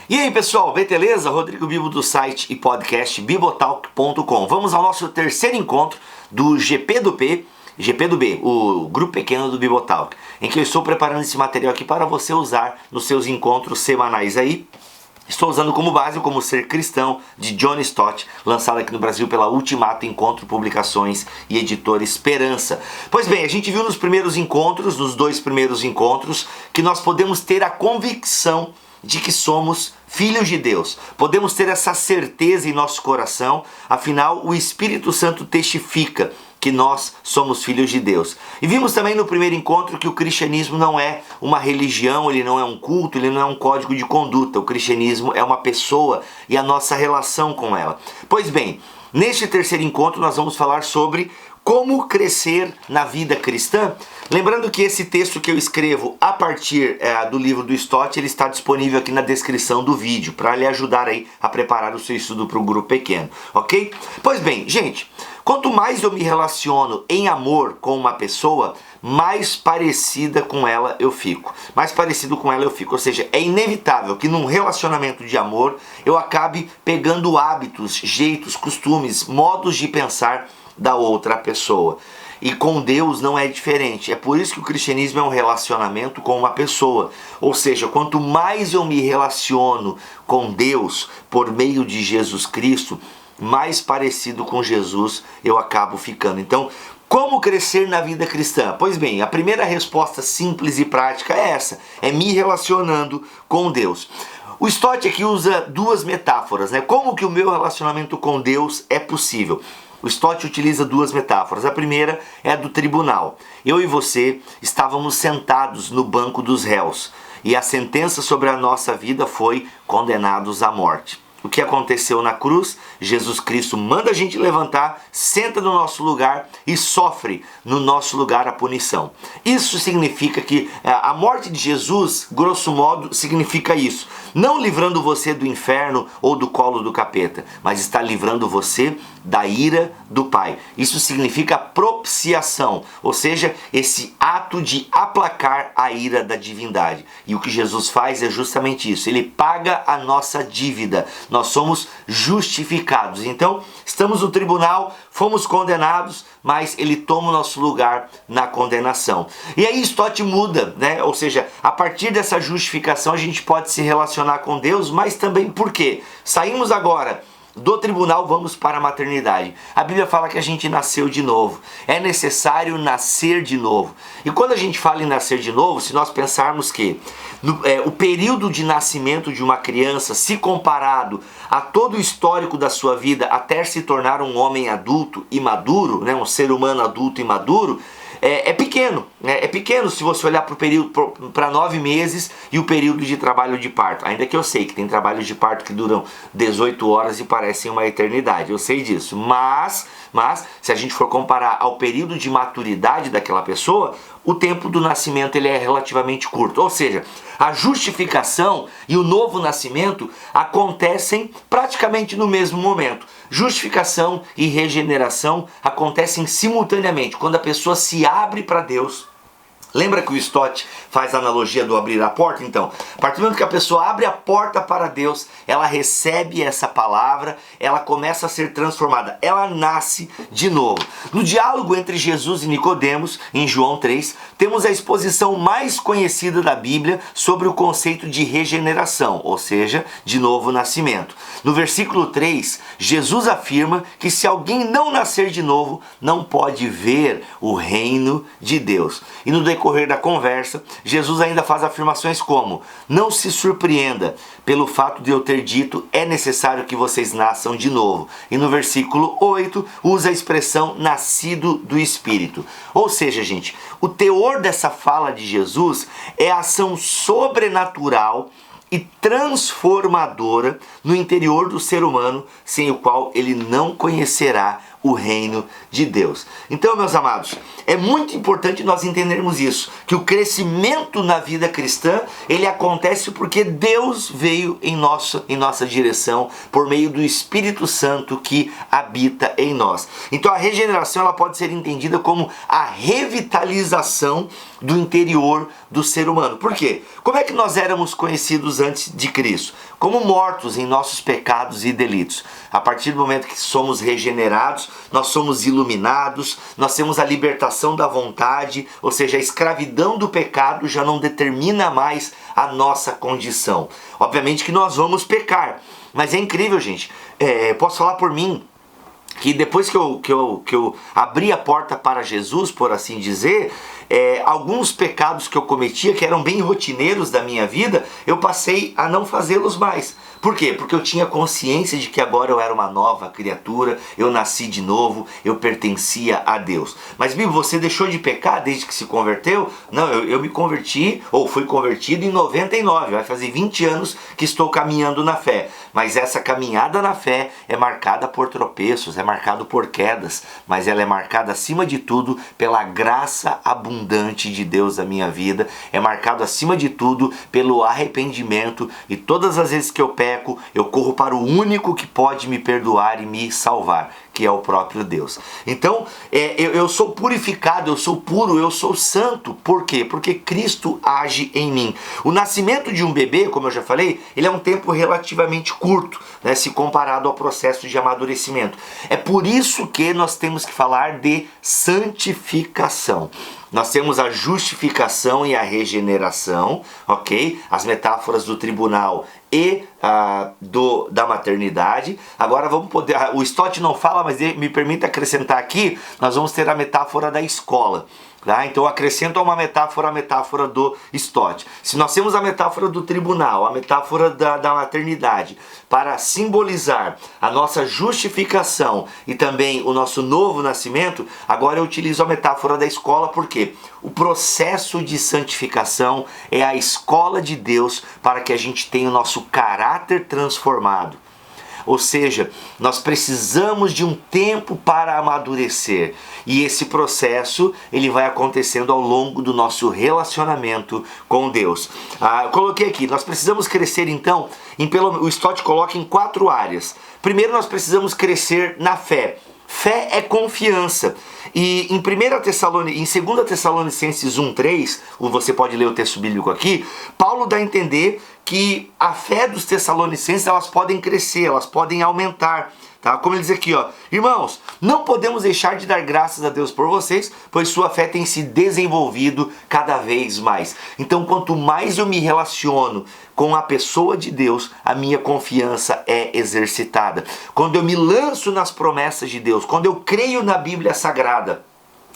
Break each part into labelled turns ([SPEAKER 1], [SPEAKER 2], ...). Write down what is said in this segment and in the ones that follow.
[SPEAKER 1] E aí pessoal, beleza? Rodrigo Bibo do site e podcast bibotalk.com. Vamos ao nosso terceiro encontro do GP do B, o grupo pequeno do Bibotalk, em que eu estou preparando esse material aqui para você usar nos seus encontros semanais aí. Estou usando como base o Como Ser Cristão, de John Stott, lançado aqui no Brasil pela Ultimato Encontro Publicações e Editora Esperança. Pois bem, a gente viu nos primeiros encontros, nos dois primeiros encontros, que nós podemos ter a convicção de que somos filhos de Deus. Podemos ter essa certeza em nosso coração, afinal o Espírito Santo testifica que nós somos filhos de Deus. E vimos também no primeiro encontro que o cristianismo não é uma religião, ele não é um culto, ele não é um código de conduta. O cristianismo é uma pessoa e a nossa relação com ela. Pois bem, neste terceiro encontro nós vamos falar sobre como crescer na vida cristã. Lembrando que esse texto que eu escrevo a partir do livro do Stott, ele está disponível aqui na descrição do vídeo, para lhe ajudar aí a preparar o seu estudo para o grupo pequeno, ok? Pois bem, gente, quanto mais eu me relaciono em amor com uma pessoa, mais parecida com ela eu fico. Mais parecido com ela eu fico. Ou seja, é inevitável que num relacionamento de amor eu acabe pegando hábitos, jeitos, costumes, modos de pensar da outra pessoa. E com Deus não é diferente. É por isso que o cristianismo é um relacionamento com uma pessoa. Ou seja, quanto mais eu me relaciono com Deus por meio de Jesus Cristo, mais parecido com Jesus eu acabo ficando. Então, como crescer na vida cristã? Pois bem, a primeira resposta simples e prática é essa. É me relacionando com Deus. O Stott aqui usa duas metáforas, né? Como que o meu relacionamento com Deus é possível? O Stott utiliza duas metáforas. A primeira é a do tribunal. Eu e você estávamos sentados no banco dos réus e a sentença sobre a nossa vida foi condenados à morte. O que aconteceu na cruz? Jesus Cristo manda a gente levantar, senta no nosso lugar e sofre no nosso lugar a punição. Isso significa que a morte de Jesus, grosso modo, significa isso. Não livrando você do inferno ou do colo do capeta, mas está livrando você da ira do Pai. Isso significa propiciação, ou seja, esse ato de aplacar a ira da divindade. E o que Jesus faz é justamente isso. Ele paga a nossa dívida. Nós somos justificados. Então, estamos no tribunal, fomos condenados, mas ele toma o nosso lugar na condenação. E aí Stott muda, né? Ou seja, a partir dessa justificação a gente pode se relacionar com Deus, mas também por quê? Saímos agora do tribunal, vamos para a maternidade. A Bíblia fala que a gente nasceu de novo. É necessário nascer de novo. E quando a gente fala em nascer de novo, se nós pensarmos que o período de nascimento de uma criança, se comparado a todo o histórico da sua vida até se tornar um homem adulto e maduro, né, um ser humano adulto e maduro, é pequeno, né? É pequeno se você olhar para o período, para 9 meses e o período de trabalho de parto. Ainda que eu sei que tem trabalhos de parto que duram 18 horas e parecem uma eternidade, eu sei disso. Mas se a gente for comparar ao período de maturidade daquela pessoa, o tempo do nascimento ele é relativamente curto. Ou seja, a justificação e o novo nascimento acontecem praticamente no mesmo momento. Justificação e regeneração acontecem simultaneamente, quando a pessoa se abre para Deus. Lembra que o Stott faz a analogia do abrir a porta? Então, a partir do momento que a pessoa abre a porta para Deus, ela recebe essa palavra, ela começa a ser transformada, ela nasce de novo. No diálogo entre Jesus e Nicodemos, em João 3, temos a exposição mais conhecida da Bíblia sobre o conceito de regeneração, ou seja, de novo nascimento. No versículo 3, Jesus afirma que se alguém não nascer de novo, não pode ver o reino de Deus. E no decorrer da conversa, Jesus ainda faz afirmações como: não se surpreenda pelo fato de eu ter dito é necessário que vocês nasçam de novo. E no versículo 8 usa a expressão nascido do Espírito. Ou seja, gente, o teor dessa fala de Jesus é a ação sobrenatural e transformadora no interior do ser humano, sem o qual ele não conhecerá o reino de Deus. Então, meus amados, é muito importante nós entendermos isso, que o crescimento na vida cristã, ele acontece porque Deus veio em nossa direção por meio do Espírito Santo que habita em nós. Então, a regeneração ela pode ser entendida como a revitalização do interior do ser humano. Por quê? Como é que nós éramos conhecidos antes de Cristo? Como mortos em nossos pecados e delitos. A partir do momento que somos regenerados, nós somos iluminados, nós temos a libertação da vontade, ou seja, a escravidão do pecado já não determina mais a nossa condição. Obviamente que nós vamos pecar, mas é incrível, gente. Posso falar por mim, que depois que eu abri a porta para Jesus, por assim dizer, alguns pecados que eu cometia, que eram bem rotineiros da minha vida, eu passei a não fazê-los mais. Por quê? Porque eu tinha consciência de que agora eu era uma nova criatura, eu nasci de novo, eu pertencia a Deus. Mas, Bibo, você deixou de pecar desde que se converteu? Não, eu me converti, ou fui convertido em 99, vai fazer 20 anos que estou caminhando na fé. Mas essa caminhada na fé é marcada por tropeços, é marcada por quedas, mas ela é marcada acima de tudo pela graça abundante de Deus na minha vida, é marcado acima de tudo pelo arrependimento, e todas as vezes que eu peco, eu corro para o único que pode me perdoar e me salvar, que é o próprio Deus. Então, eu sou purificado, eu sou puro, eu sou santo. Por quê? Porque Cristo age em mim. O nascimento de um bebê, como eu já falei, ele é um tempo relativamente curto, né, se comparado ao processo de amadurecimento. É por isso que nós temos que falar de santificação. Nós temos a justificação e a regeneração, ok? As metáforas do tribunal e da maternidade. Agora vamos poder... O Stott não fala, mas me permita acrescentar aqui, nós vamos ter a metáfora da escola. Tá? Então eu acrescento a metáfora do Stott. Se nós temos a metáfora do tribunal, a metáfora da maternidade, para simbolizar a nossa justificação e também o nosso novo nascimento, agora eu utilizo a metáfora da escola, porque o processo de santificação é a escola de Deus para que a gente tenha o nosso caráter transformado. Ou seja, nós precisamos de um tempo para amadurecer. E esse processo, ele vai acontecendo ao longo do nosso relacionamento com Deus. Eu coloquei aqui, nós precisamos crescer então, o Stott coloca em 4 áreas. Primeiro, nós precisamos crescer na fé. Fé é confiança. E em 2 Tessalonicenses 1:3, você pode ler o texto bíblico aqui, Paulo dá a entender que a fé dos tessalonicenses, elas podem crescer, elas podem aumentar. Tá? Como ele diz aqui, irmãos, não podemos deixar de dar graças a Deus por vocês, pois sua fé tem se desenvolvido cada vez mais. Então, quanto mais eu me relaciono com a pessoa de Deus, a minha confiança é exercitada. Quando eu me lanço nas promessas de Deus, quando eu creio na Bíblia Sagrada,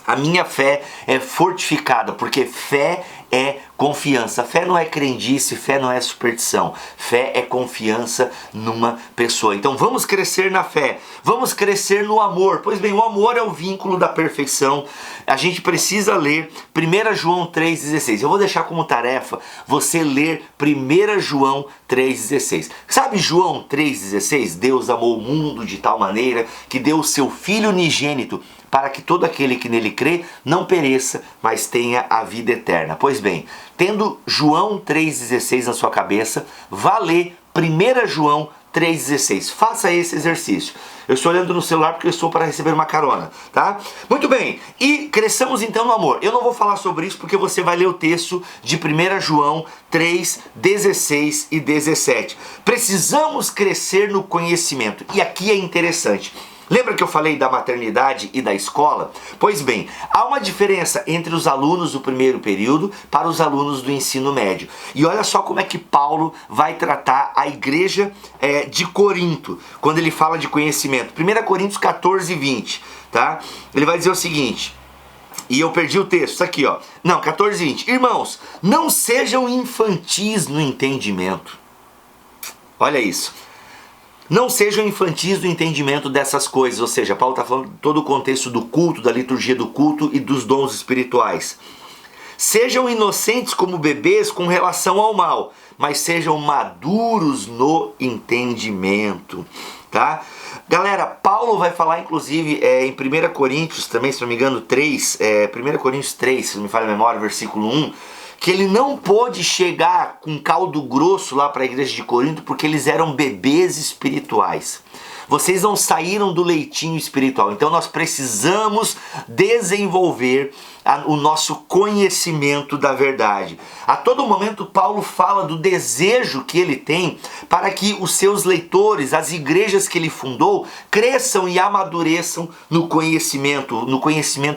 [SPEAKER 1] a minha fé é fortificada, porque fé é confiança. Fé não é crendice, fé não é superstição. Fé é confiança numa pessoa. Então vamos crescer na fé, vamos crescer no amor. Pois bem, o amor é o vínculo da perfeição. A gente precisa ler 1 João 3,16. Eu vou deixar como tarefa você ler 1 João 3,16. Sabe João 3,16? Deus amou o mundo de tal maneira que deu o seu Filho unigênito para que todo aquele que nele crê não pereça, mas tenha a vida eterna. Pois bem, tendo João 3,16 na sua cabeça, vá ler 1 João 3,16. Faça esse exercício. Eu estou olhando no celular porque eu estou para receber uma carona, tá? Muito bem, e cresçamos então no amor. Eu não vou falar sobre isso porque você vai ler o texto de 1 João 3:16 e 17. Precisamos crescer no conhecimento. E aqui é interessante. Lembra que eu falei da maternidade e da escola? Pois bem, há uma diferença entre os alunos do primeiro período para os alunos do ensino médio. E olha só como é que Paulo vai tratar a igreja de Corinto, quando ele fala de conhecimento. 1 Coríntios 14:20, tá? Ele vai dizer o seguinte, e eu perdi o texto, isso aqui, 14:20. Irmãos, não sejam infantis no entendimento. Olha isso. Não sejam infantis no entendimento dessas coisas, ou seja, Paulo está falando de todo o contexto do culto, da liturgia do culto e dos dons espirituais. Sejam inocentes como bebês com relação ao mal, mas sejam maduros no entendimento, tá? Galera, Paulo vai falar inclusive em 1 Coríntios também, se não me engano, 3, 1 Coríntios 3, se não me falha a memória, versículo 1, que ele não pôde chegar com caldo grosso lá para a igreja de Corinto porque eles eram bebês espirituais. Vocês não saíram do leitinho espiritual. Então nós precisamos desenvolver o nosso conhecimento da verdade. A todo momento Paulo fala do desejo que ele tem para que os seus leitores, as igrejas que ele fundou, cresçam e amadureçam no conhecimento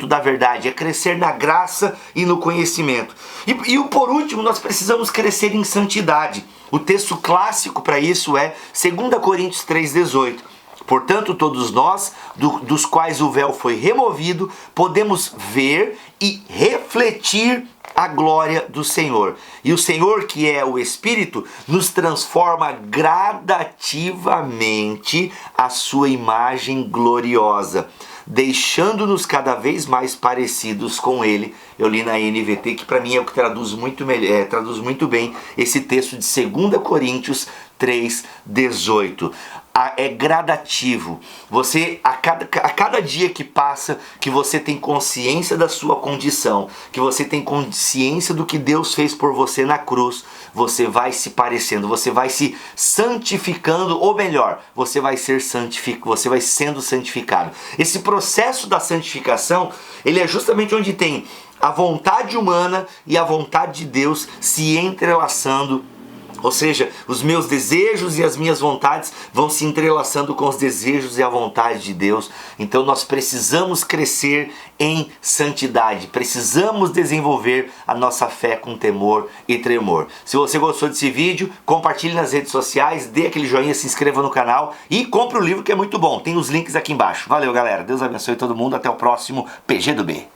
[SPEAKER 1] da verdade. É crescer na graça e no conhecimento. E por último, nós precisamos crescer em santidade. O texto clássico para isso é 2 Coríntios 3,18. Portanto, todos nós, dos quais o véu foi removido, podemos ver e refletir a glória do Senhor. E o Senhor, que é o Espírito, nos transforma gradativamente à sua imagem gloriosa, deixando-nos cada vez mais parecidos com Ele. Eu li na NVT, que para mim é o que traduz muito bem esse texto de 2 Coríntios 3,18. É gradativo. Você, a cada dia que passa, que você tem consciência da sua condição, que você tem consciência do que Deus fez por você na cruz, você vai se parecendo, você vai se santificando, ou melhor, você vai sendo santificado. Esse processo da santificação, ele é justamente onde tem a vontade humana e a vontade de Deus se entrelaçando. Ou seja, os meus desejos e as minhas vontades vão se entrelaçando com os desejos e a vontade de Deus. Então nós precisamos crescer em santidade. Precisamos desenvolver a nossa fé com temor e tremor. Se você gostou desse vídeo, compartilhe nas redes sociais, dê aquele joinha, se inscreva no canal e compre o livro, que é muito bom. Tem os links aqui embaixo. Valeu, galera. Deus abençoe todo mundo. Até o próximo PG do B.